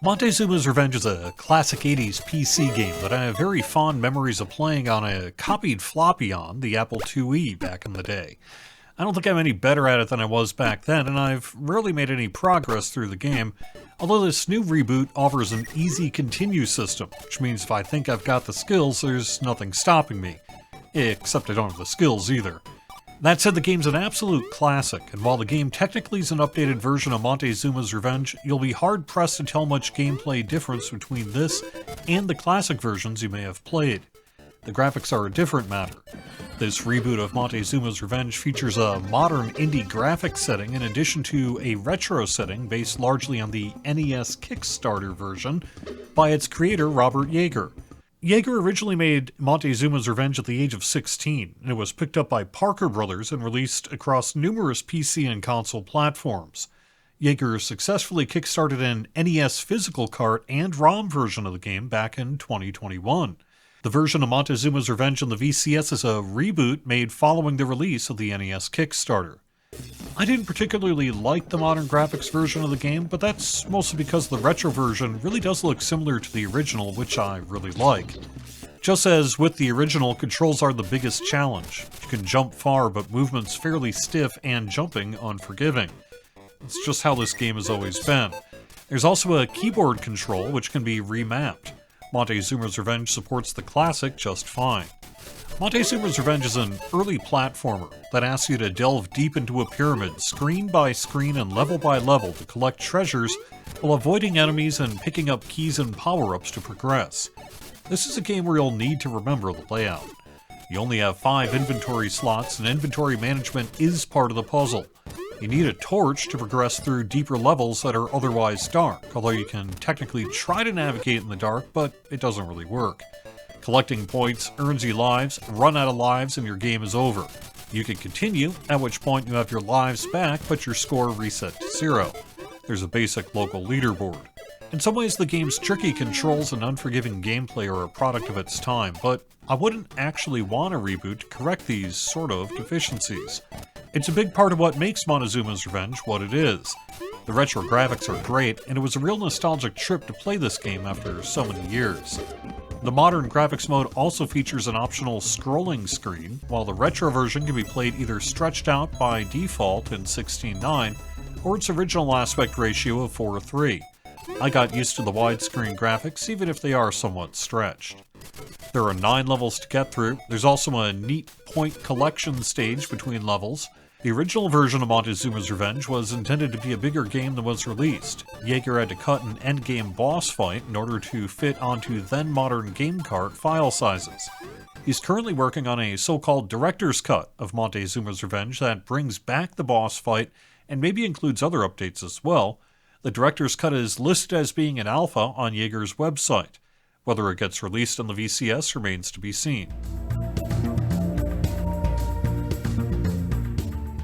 Montezuma's Revenge is a classic 80s PC game that I have very fond memories of playing on a copied floppy on the Apple IIe back in the day. I don't think I'm any better at it than I was back then, and I've rarely made any progress through the game, although this new reboot offers an easy continue system, which means if I think I've got the skills, there's nothing stopping me. Except I don't have the skills either. That said, the game's an absolute classic, and while the game technically is an updated version of Montezuma's Revenge, you'll be hard-pressed to tell much gameplay difference between this and the classic versions you may have played. The graphics are a different matter. This reboot of Montezuma's Revenge features a modern indie graphics setting in addition to a retro setting based largely on the NES Kickstarter version by its creator Robert Yeager. Yeager originally made Montezuma's Revenge at the age of 16, and it was picked up by Parker Brothers and released across numerous PC and console platforms. Yeager successfully kickstarted an NES physical cart and ROM version of the game back in 2021. The version of Montezuma's Revenge on the VCS is a reboot made following the release of the NES Kickstarter. I didn't particularly like the modern graphics version of the game, but that's mostly because the retro version really does look similar to the original, which I really like. Just as with the original, controls are the biggest challenge. You can jump far, but movement's fairly stiff and jumping unforgiving. It's just how this game has always been. There's also a keyboard control, which can be remapped. Montezuma's Revenge supports the classic just fine. Montezuma's Revenge is an early platformer that asks you to delve deep into a pyramid, screen by screen and level by level, to collect treasures while avoiding enemies and picking up keys and power-ups to progress. This is a game where you'll need to remember the layout. You only have 5 inventory slots, and inventory management is part of the puzzle. You need a torch to progress through deeper levels that are otherwise dark, although you can technically try to navigate in the dark, but it doesn't really work. Collecting points earns you lives, run out of lives, and your game is over. You can continue, at which point you have your lives back, but your score reset to 0. There's a basic local leaderboard. In some ways, the game's tricky controls and unforgiving gameplay are a product of its time, but I wouldn't actually want a reboot to correct these sort of deficiencies. It's a big part of what makes Montezuma's Revenge what it is. The retro graphics are great, and it was a real nostalgic trip to play this game after so many years. The modern graphics mode also features an optional scrolling screen, while the retro version can be played either stretched out by default in 16:9 or its original aspect ratio of 4:3. I got used to the widescreen graphics, even if they are somewhat stretched. There are 9 levels to get through. There's also a neat point collection stage between levels. The original version of Montezuma's Revenge was intended to be a bigger game than was released. Yeager had to cut an endgame boss fight in order to fit onto then-modern game cart file sizes. He's currently working on a so-called director's cut of Montezuma's Revenge that brings back the boss fight and maybe includes other updates as well. The director's cut is listed as being an alpha on Yeager's website. Whether it gets released on the VCS remains to be seen.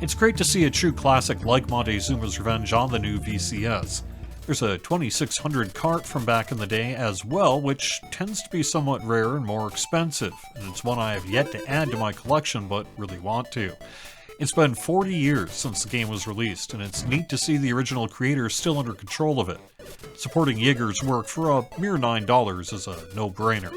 It's great to see a true classic like Montezuma's Revenge on the new VCS. There's a 2600 cart from back in the day as well, which tends to be somewhat rare and more expensive, and it's one I have yet to add to my collection but really want to. It's been 40 years since the game was released, and it's neat to see the original creator still under control of it. Supporting Yeager's work for a mere $9 is a no-brainer.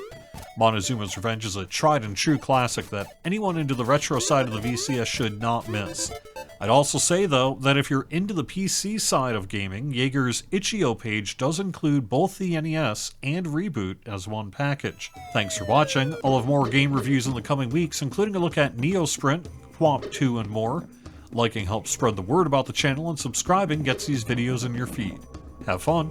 Montezuma's Revenge is a tried-and-true classic that anyone into the retro side of the VCS should not miss. I'd also say, though, that if you're into the PC side of gaming, Yeager's itch.io page does include both the NES and Reboot as one package. Thanks for watching. I'll have more game reviews in the coming weeks, including a look at Neosprint, Quamp 2, and more. Liking helps spread the word about the channel, and subscribing gets these videos in your feed. Have fun!